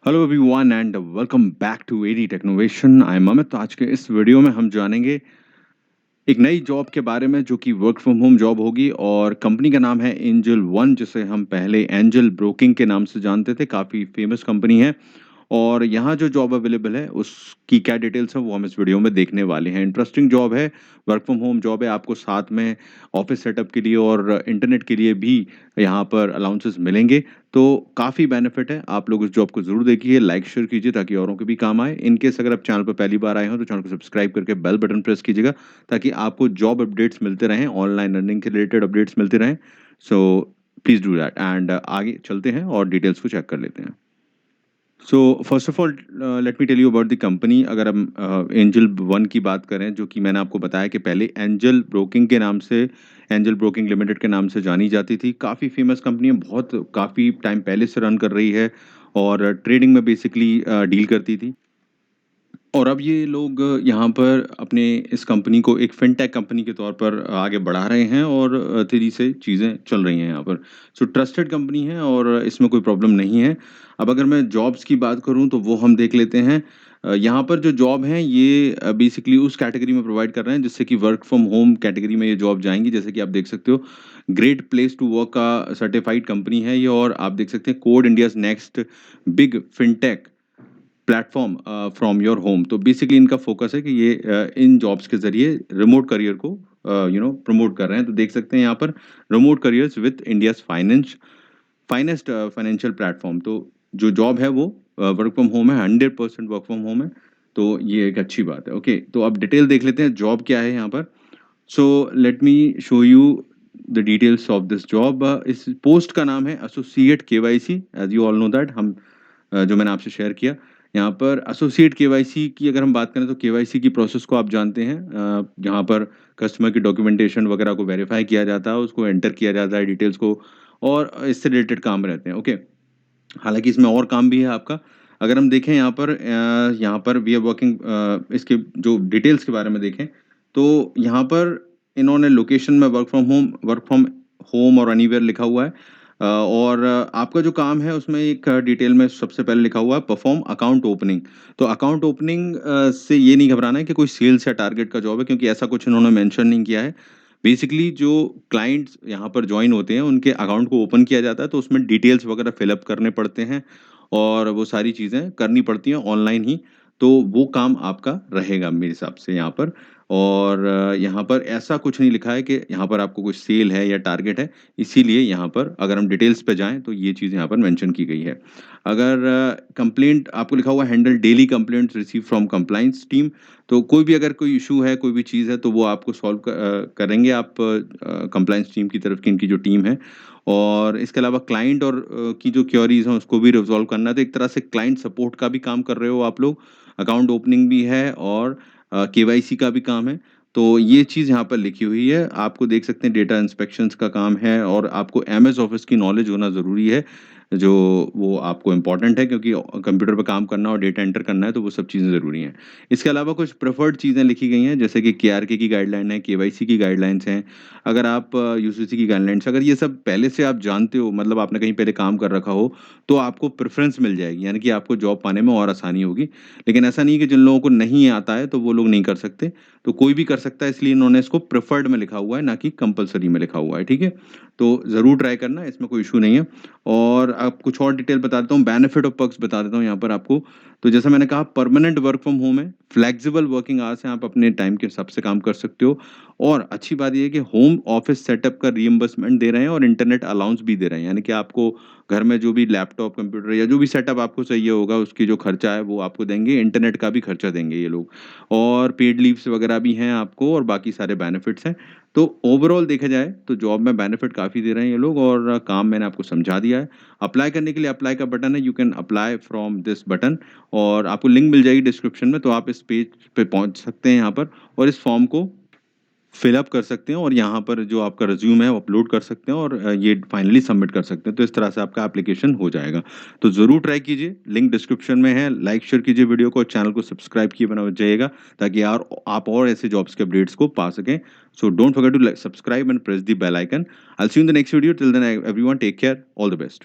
Hello everyone and welcome back to AD technovation. I am Amit. आज के इस video में हम जानेंगे एक नई जॉब के बारे में जो कि वर्क फ्रॉम होम जॉब होगी और कंपनी का नाम है एंजल वन, जिसे हम पहले एंजल ब्रोकिंग के नाम से जानते थे। काफ़ी फेमस कंपनी है और यहाँ जो जॉब अवेलेबल है उसकी क्या डिटेल्स है वो हम इस वीडियो में देखने वाले हैं। इंटरेस्टिंग जॉब है, वर्क फ्रॉम होम जॉब है। आपको साथ में ऑफिस सेटअप के लिए और इंटरनेट के लिए भी यहाँ पर अलाउंसेस मिलेंगे, तो काफ़ी बेनिफिट है। आप लोग इस जॉब को जरूर देखिए, लाइक शेयर कीजिए ताकि औरों के भी काम आए। इन केस अगर आप चैनल पर पहली बार आए हो तो चैनल को सब्सक्राइब करके बेल बटन प्रेस कीजिएगा ताकि आपको जॉब अपडेट्स मिलते रहें, ऑनलाइन अर्निंग के रिलेटेड अपडेट्स मिलते रहें। So please do that and आगे चलते हैं और डिटेल्स को चेक कर लेते हैं। So first of all let me tell you about the company. अगर हम एंजल वन की बात करें, जो कि मैंने आपको बताया कि पहले एंजल ब्रोकिंग के नाम से, एंजल ब्रोकिंग लिमिटेड के नाम से जानी जाती थी। काफ़ी फेमस कंपनी है, बहुत काफ़ी टाइम पहले से रन कर रही है और ट्रेडिंग में बेसिकली डील करती थी। और अब ये लोग यहाँ पर अपने इस कंपनी को एक फिनटेक कंपनी के तौर पर आगे बढ़ा रहे हैं और तेज़ी से चीज़ें चल रही हैं यहाँ पर। सो ट्रस्टेड कंपनी है और इसमें कोई प्रॉब्लम नहीं है। अब अगर मैं जॉब्स की बात करूँ तो वो हम देख लेते हैं। यहाँ पर जो जॉब हैं ये बेसिकली उस कैटेगरी में प्रोवाइड कर रहे हैं जिससे कि वर्क फ्रॉम होम कैटेगरी में ये जॉब जाएँगी। जैसे कि आप देख सकते हो, ग्रेट प्लेस टू वर्क का सर्टिफाइड कंपनी है ये, और आप देख सकते हैं code India's next big fintech platform from your home. तो बेसिकली इनका फोकस है कि ये इन जॉब्स के जरिए रिमोट करियर को प्रमोट कर रहे हैं। तो देख सकते हैं यहाँ पर remote careers with India's finest financial platform. तो जो जॉब है वो वर्क फ्रॉम होम है, 100% वर्क फ्रॉम होम है। तो ये एक अच्छी बात है। ओके, तो अब डिटेल देख लेते हैं जॉब क्या है यहाँ पर। So let me show you the details of this job. इस पोस्ट का नाम है associate KYC. As you all know that, हम जो मैंने आपसे शेयर किया, यहाँ पर एसोसिएट केवाईसी की अगर हम बात करें तो केवाईसी की प्रोसेस को आप जानते हैं, जहाँ पर कस्टमर की डॉक्यूमेंटेशन वगैरह को वेरीफाई किया जाता है, उसको एंटर किया जाता है डिटेल्स को, और इससे रिलेटेड काम रहते हैं। ओके, हालांकि इसमें और काम भी है आपका। अगर हम देखें यहाँ पर वी आर वर्किंग, इसके जो डिटेल्स के बारे में देखें तो यहाँ पर इन्होंने लोकेशन में वर्क फ्रॉम होम और एनीवेयर लिखा हुआ है। और आपका जो काम है उसमें एक डिटेल में सबसे पहले लिखा हुआ है परफॉर्म अकाउंट ओपनिंग। तो अकाउंट ओपनिंग से ये नहीं घबराना है कि कोई सेल्स या टारगेट का जॉब है, क्योंकि ऐसा कुछ इन्होंने मेंशन नहीं किया है। बेसिकली जो क्लाइंट्स यहाँ पर ज्वाइन होते हैं उनके अकाउंट को ओपन किया जाता है, तो उसमें डिटेल्स वगैरह फिलअप करने पड़ते हैं और वो सारी चीज़ें करनी पड़ती हैं ऑनलाइन ही। तो वो काम आपका रहेगा मेरे हिसाब से यहाँ पर। और यहाँ पर ऐसा कुछ नहीं लिखा है कि यहाँ पर आपको कुछ सेल है या टारगेट है, इसीलिए यहाँ पर अगर हम डिटेल्स पे जाएँ तो ये चीज़ यहाँ पर मेंशन की गई है। अगर कंप्लेंट आपको लिखा हुआ है handle daily complaints receive from compliance team. तो कोई भी अगर कोई इश्यू है, कोई भी चीज़ है, तो वो आपको सॉल्व करेंगे आप कंप्लायंस टीम की तरफ की इनकी जो टीम है। और इसके अलावा क्लाइंट और की जो क्वेरीज हैं उसको भी रिजॉल्व करना है। तो एक तरह से क्लाइंट सपोर्ट का भी काम कर रहे हो आप लोग, अकाउंट ओपनिंग भी है और केवाईसी का भी काम है। तो ये चीज़ यहाँ पर लिखी हुई है। आपको देख सकते हैं डेटा इंस्पेक्शंस का काम है और आपको एमएस ऑफिस की नॉलेज होना ज़रूरी है, जो वो आपको इम्पोर्टेंट है, क्योंकि कंप्यूटर पे काम करना और डेटा एंटर करना है, तो वो सब चीज़ें ज़रूरी हैं। इसके अलावा कुछ प्रेफर्ड चीज़ें लिखी गई हैं, जैसे कि केआरके की गाइडलाइन है, केवाईसी की गाइडलाइंस हैं। अगर आप यूसीसी की गाइडलाइंस, अगर ये सब पहले से आप जानते हो, मतलब आपने कहीं पहले काम कर रखा हो, तो आपको प्रेफ़रेंस मिल जाएगी, यानी कि आपको जॉब पाने में और आसानी होगी। लेकिन ऐसा नहीं है कि जिन लोगों को नहीं आता है, तो वो लोग नहीं कर सकते। तो कोई भी कर सकता है, इसलिए इन्होंने इसको प्रेफर्ड में लिखा हुआ है, ना कि कंपल्सरी में लिखा हुआ है, ठीक है? तो ज़रूर ट्राई करना, इसमें कोई इश्यू नहीं है। और अब कुछ और डिटेल बता देता हूँ, बेनिफिट और पर्क्स बता देता हूँ यहाँ पर आपको। तो जैसा मैंने कहा, परमानेंट वर्क फ्रॉम होम है, फ्लेक्सिबल वर्किंग आवर्स हैं, आप अपने टाइम के हिसाब से काम कर सकते हो। और अच्छी बात ये है कि होम ऑफिस सेटअप का रिइंबर्समेंट दे रहे हैं और इंटरनेट अलाउंस भी दे रहे हैं, यानी कि आपको घर में जो भी लैपटॉप, कंप्यूटर या जो भी सेटअप आपको चाहिए होगा, उसकी जो खर्चा है वो आपको देंगे, इंटरनेट का भी खर्चा देंगे ये लोग। और पेड लीव्स वगैरह भी हैं आपको और बाकी सारे बेनिफिट्स हैं। तो ओवरऑल देखा जाए तो जॉब में बेनिफिट काफ़ी दे रहे हैं ये लोग, और काम मैंने आपको समझा दिया है। अप्लाई करने के लिए अप्लाई का बटन है, you can apply from this button, और आपको लिंक मिल जाएगी डिस्क्रिप्शन में, तो आप इस पेज पे पहुंच सकते हैं यहाँ पर और इस फॉर्म को फिल अप कर सकते हैं और यहाँ पर जो आपका रिज्यूम है वो अपलोड कर सकते हैं और ये फाइनली सबमिट कर सकते हैं। तो इस तरह से आपका एप्लीकेशन हो जाएगा। तो ज़रूर ट्राई कीजिए, लिंक डिस्क्रिप्शन में है। लाइक शेयर कीजिए वीडियो को और चैनल को सब्सक्राइब किए बना जाइएगा ताकि यार आप और ऐसे जॉब्स के अपडेट्स को पा सकें। So don't forget to subscribe and press the bell icon. I will see you in the next video. Till then everyone take care, all the best.